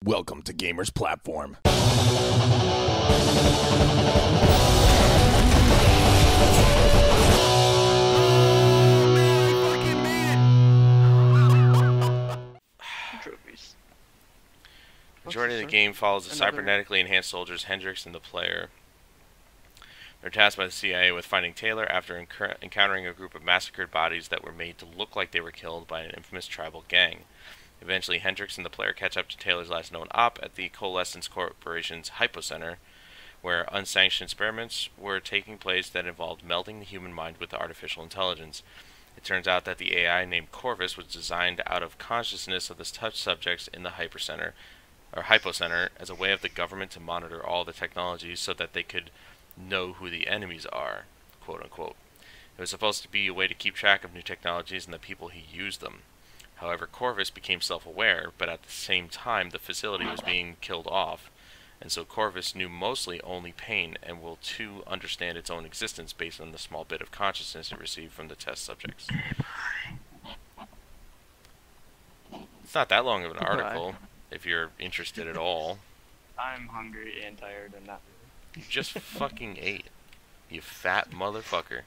Welcome to Gamers Platform. Trophies. Majority of the game follows the cybernetically enhanced soldiers Hendricks and the player. They're tasked by the CIA with finding Taylor after encountering a group of massacred bodies that were made to look like they were killed by an infamous tribal gang. Eventually, Hendricks and the player catch up to Taylor's last known op at the Coalescence Corporation's Hypocenter, where unsanctioned experiments were taking place that involved melding the human mind with artificial intelligence. It turns out that the AI named Corvus was designed out of consciousness of the touch subjects in the Hypocenter as a way of the government to monitor all the technologies so that they could know who the enemies are, quote unquote. It was supposed to be a way to keep track of new technologies and the people who used them. However, Corvus became self-aware, but at the same time the facility was being killed off, and so Corvus knew mostly only pain and will too understand its own existence based on the small bit of consciousness it received from the test subjects. It's not that long of an article, if you're interested at all. I'm hungry and tired and not You just fucking ate, you fat motherfucker.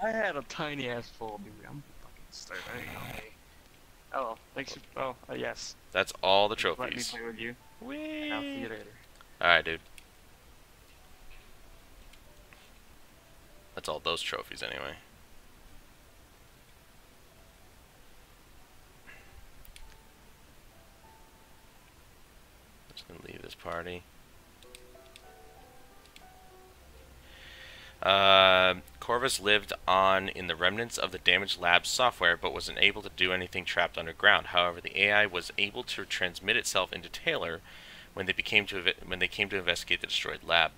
I had a tiny ass full, dude. I'm fucking starving. Okay. Oh, well, thanks. Yes. That's all the Let me trophies. play with you. Whee! And I'll see you later. Alright, dude. That's all those trophies, anyway. Just gonna leave this party. Corvus lived on in the remnants of the damaged lab's software, but was unable to do anything trapped underground. However, the AI was able to transmit itself into Taylor when they came to investigate the destroyed lab.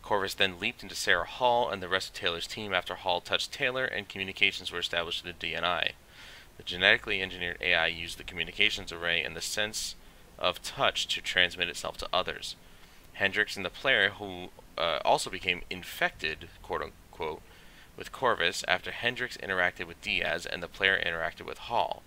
Corvus then leaped into Sarah Hall and the rest of Taylor's team after Hall touched Taylor and communications were established to the DNI. The genetically engineered AI used the communications array and the sense of touch to transmit itself to others. Hendricks and the player, who also became infected, quote-unquote, with Corvus after Hendricks interacted with Diaz and the player interacted with Hall.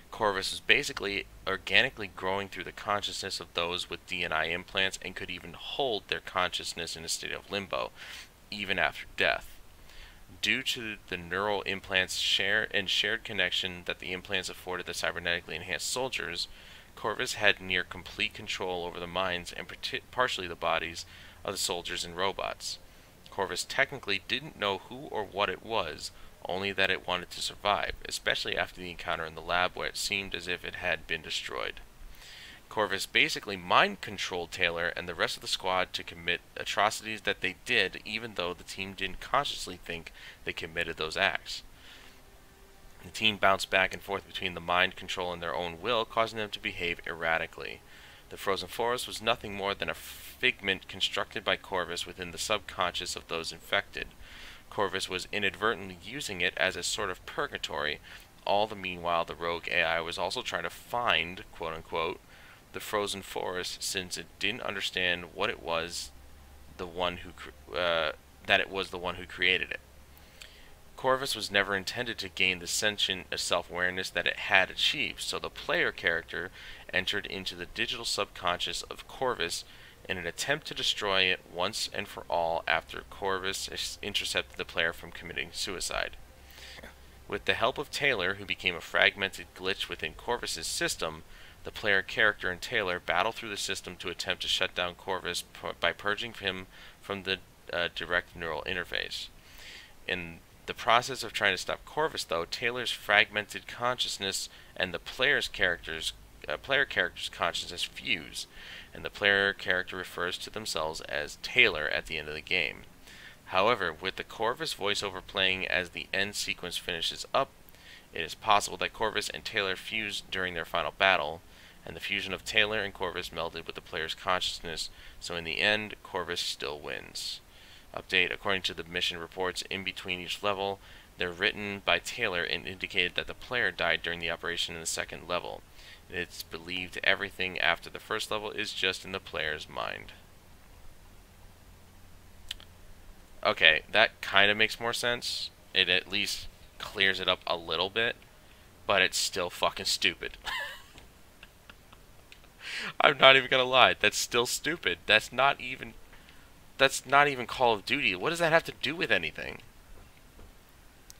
Corvus was basically organically growing through the consciousness of those with DNI implants and could even hold their consciousness in a state of limbo, even after death. Due to the neural implants' shared connection that the implants afforded the cybernetically enhanced soldiers, Corvus had near complete control over the minds and partially the bodies of the soldiers and robots. Corvus technically didn't know who or what it was, only that it wanted to survive, especially after the encounter in the lab where it seemed as if it had been destroyed. Corvus basically mind-controlled Taylor and the rest of the squad to commit atrocities that they did, even though the team didn't consciously think they committed those acts. The team bounced back and forth between the mind control and their own will, causing them to behave erratically. The frozen forest was nothing more than a figment constructed by Corvus within the subconscious of those infected. Corvus was inadvertently using it as a sort of purgatory. All the meanwhile, the rogue AI was also trying to find, quote-unquote, the frozen forest, since it didn't understand what it was, that it was the one who created it. Corvus was never intended to gain the sentient self-awareness that it had achieved, so the player character entered into the digital subconscious of Corvus in an attempt to destroy it once and for all after Corvus intercepted the player from committing suicide. With the help of Taylor, who became a fragmented glitch within Corvus's system, the player character and Taylor battle through the system to attempt to shut down Corvus by purging him from the direct neural interface. In the process of trying to stop Corvus, though, Taylor's fragmented consciousness and the player character's consciousness fuse, and the player character refers to themselves as Taylor at the end of the game. However, with the Corvus voiceover playing as the end sequence finishes up, it is possible that Corvus and Taylor fused during their final battle, and the fusion of Taylor and Corvus melded with the player's consciousness, so in the end, Corvus still wins. Update: according to the mission reports in between each level, they're written by Taylor and indicated that the player died during the operation in the second level. It's believed everything after the first level is just in the player's mind. Okay, that kind of makes more sense. It at least clears it up a little bit, but it's still fucking stupid. I'm not even gonna lie. That's still stupid. That's not even Call of Duty. What does that have to do with anything?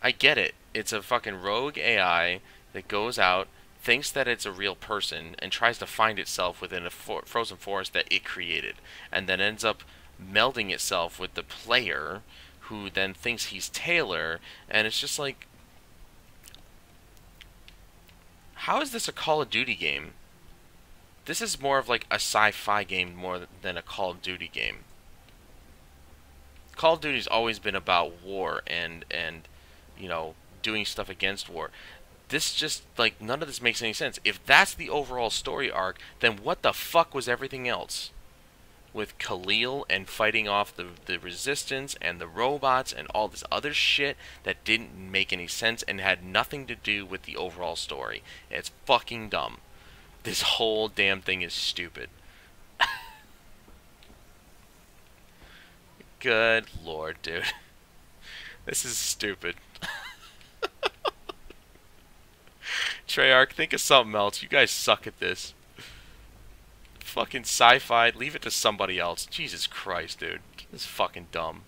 I get it. It's a fucking rogue AI that goes out, thinks that it's a real person, and tries to find itself within a frozen forest that it created, and then ends up melding itself with the player, who then thinks he's Taylor, and it's just like, how is this a Call of Duty game? This is more of like a sci-fi game more than a Call of Duty game. Call of Duty's always been about war and you know, doing stuff against war. This just, like, none of this makes any sense. If that's the overall story arc, then what the fuck was everything else? With Khalil and fighting off the resistance and the robots and all this other shit that didn't make any sense and had nothing to do with the overall story. It's fucking dumb. This whole damn thing is stupid. Good lord, dude. This is stupid. Treyarch, think of something else. You guys suck at this. Fucking sci-fi. Leave it to somebody else. Jesus Christ, dude. This is fucking dumb.